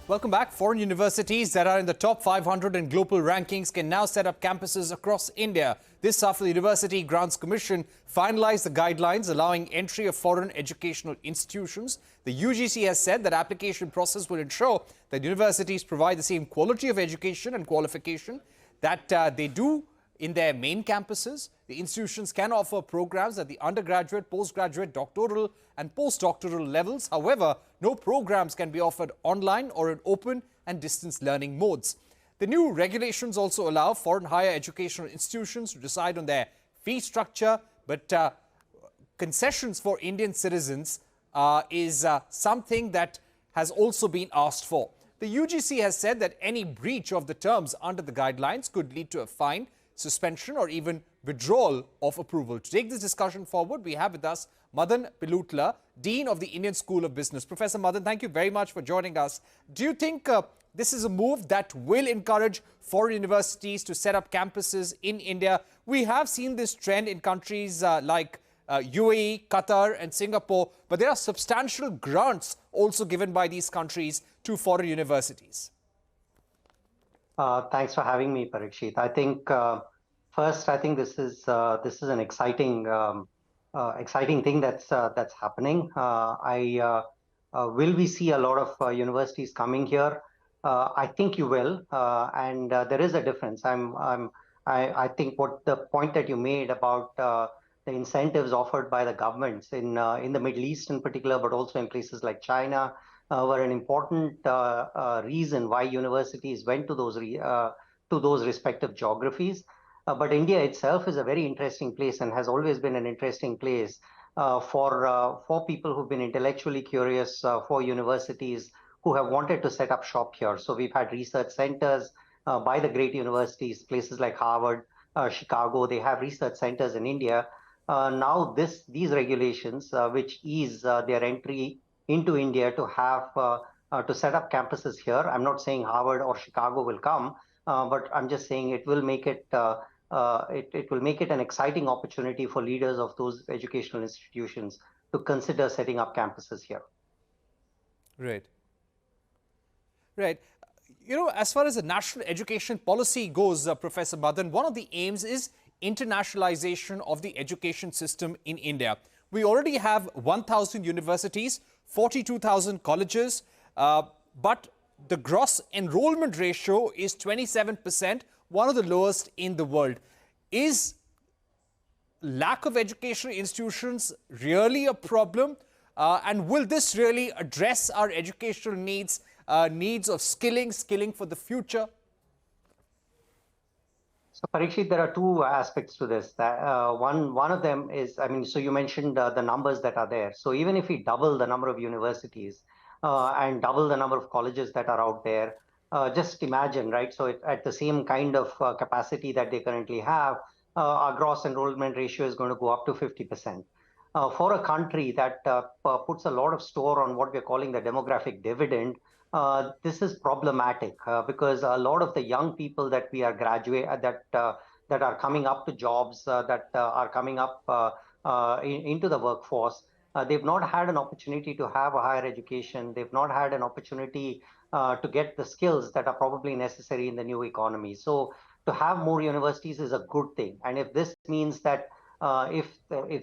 Welcome back. Foreign universities that are in the top 500 in global rankings can now set up campuses across India. This after the University Grants Commission finalized the guidelines allowing entry of foreign educational institutions. The UGC has said that application process will ensure that universities provide the same quality of education and qualification that they do in their main campuses. The institutions can offer programs at the undergraduate, postgraduate, doctoral and postdoctoral levels. However, no programs can be offered online or in open and distance learning modes. The new regulations also allow foreign higher educational institutions to decide on their fee structure, but concessions for Indian citizens is something that has also been asked for. The UGC has said that any breach of the terms under the guidelines could lead to a fine, suspension or even withdrawal of approval. To take this discussion forward, we have with us Madan, Pillutla, Dean of the Indian School of Business. Professor Madan, thank you very much for joining us. Do you think this is a move that will encourage foreign universities to set up campuses in India? We have seen this trend in countries like UAE, Qatar and Singapore, but there are substantial grants also given by these countries to foreign universities. Thanks for having me, Parikshit. I think first, I think this is an exciting thing that's happening. Will we see a lot of universities coming here? I think you will, and there is a difference. I think what the point that you made about the incentives offered by the governments in the Middle East in particular, but also in places like China, were an important reason why universities went to those respective geographies. But India itself is a very interesting place and has always been an interesting place for people who've been intellectually curious, for universities who have wanted to set up shop here. So we've had research centers by the great universities, places like Harvard, Chicago. They have research centers in India. Now these regulations, which ease their entry into India to have to set up campuses here. I'm not saying Harvard or Chicago will come, but I'm just saying it will make it it will make it an exciting opportunity for leaders of those educational institutions to consider setting up campuses here. Right. Right. You know, as far as the national education policy goes, Professor Madan, one of the aims is internationalization of the education system in India. We already have 1,000 universities, 42,000 colleges, but the gross enrollment ratio is 27%, one of the lowest in the world. Is lack of educational institutions really a problem? And will this really address our educational needs, needs of skilling for the future? So, Parikshit, there are two aspects to this. One of them is, so you mentioned the numbers that are there. So even if we double the number of universities and double the number of colleges that are out there, just imagine, right? So at the same kind of capacity that they currently have, our gross enrollment ratio is going to go up to 50%. For a country that puts a lot of store on what we're calling the demographic dividend, this is problematic because a lot of the young people that we are that are coming up to jobs, that are coming up into the workforce, they've not had an opportunity to have a higher education. They've not had an opportunity to get the skills that are probably necessary in the new economy. So to have more universities is a good thing. And if this means that if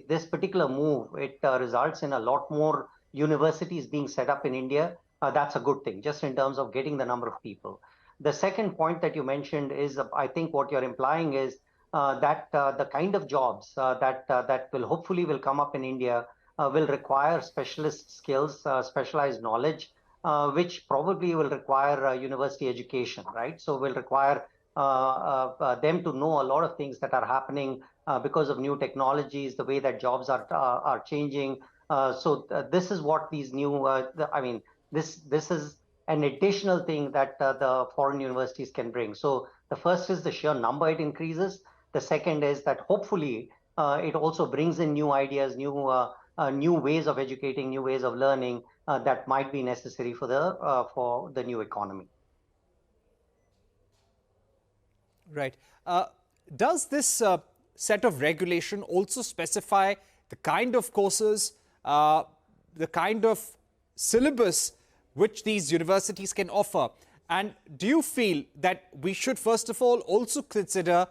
this particular move, it results in a lot more universities being set up in India, that's a good thing, just in terms of getting the number of people. The second point that you mentioned is, I think what you're implying is that the kind of jobs that will come up in India will require specialist skills, specialized knowledge, which probably will require university education, right? So will require them to know a lot of things that are happening because of new technologies, the way that jobs are changing. So this is what these new, this is an additional thing that the foreign universities can bring. So the first is the sheer number it increases. The second is that hopefully it also brings in new ideas, new ways of educating, new ways of learning that might be necessary for the new economy. Right. Does this set of regulation also specify the kind of courses, the kind of syllabus which these universities can offer. And do you feel that we should, first of all, also consider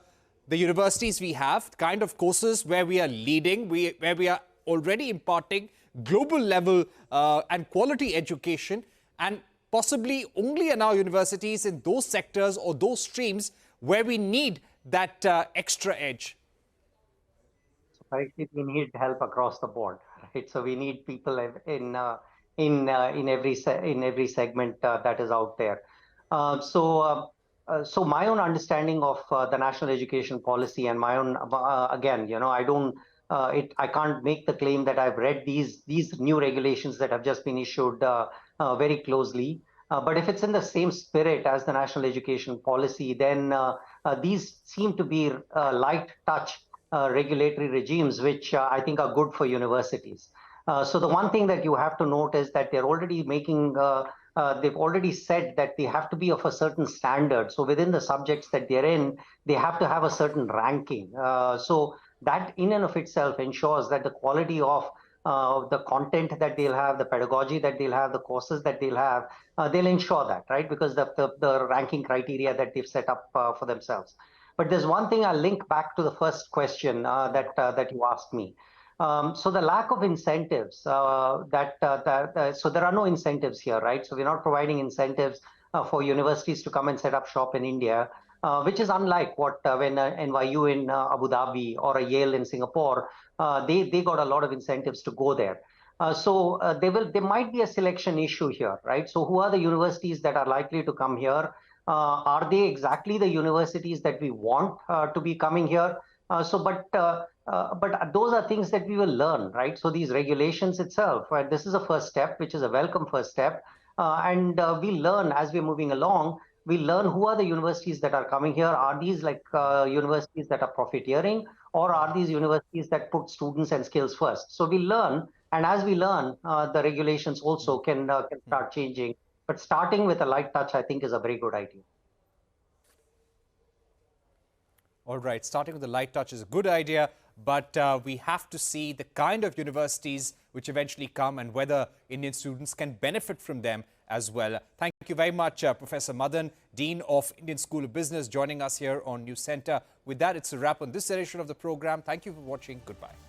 the universities we have, the kind of courses where we are leading, where we are already imparting global level and quality education, and possibly only allow universities in those sectors or those streams where we need that extra edge? Parikshit, we need help across the board, right? So we need people in every segment that is out there. So my own understanding of the national education policy and my own again, I can't make the claim that I've read these new regulations that have just been issued very closely. But if it's in the same spirit as the national education policy, then these seem to be light touch regulatory regimes, which I think are good for universities. So the one thing that you have to note is that they're already they've already said that they have to be of a certain standard. So within the subjects that they're in, they have to have a certain ranking. So that in and of itself ensures that the quality of the content that they'll have, the pedagogy that they'll have, the courses that they'll have, they'll ensure that, right? Because the ranking criteria that they've set up for themselves. But there's one thing I'll link back to the first question that you asked me. So the lack of incentives, so there are no incentives here, right? So we're not providing incentives for universities to come and set up shop in India, which is unlike what when NYU in Abu Dhabi or a Yale in Singapore, they got a lot of incentives to go there. There might be a selection issue here, right? So who are the universities that are likely to come here? Are they exactly the universities that we want to be coming here? But those are things that we will learn, right? So these regulations itself, right? This is a first step, which is a welcome first step. And we learn as we're moving along, we learn who are the universities that are coming here. Are these like universities that are profiteering, or are these universities that put students and skills first? So we learn, and as we learn, the regulations also can start changing. But starting with a light touch, I think, is a very good idea. All right, starting with the light touch is a good idea, but we have to see the kind of universities which eventually come and whether Indian students can benefit from them as well. Thank you very much, Professor Madan, Dean of Indian School of Business, joining us here on Newscentre. With that, it's a wrap on this edition of the program. Thank you for watching. Goodbye.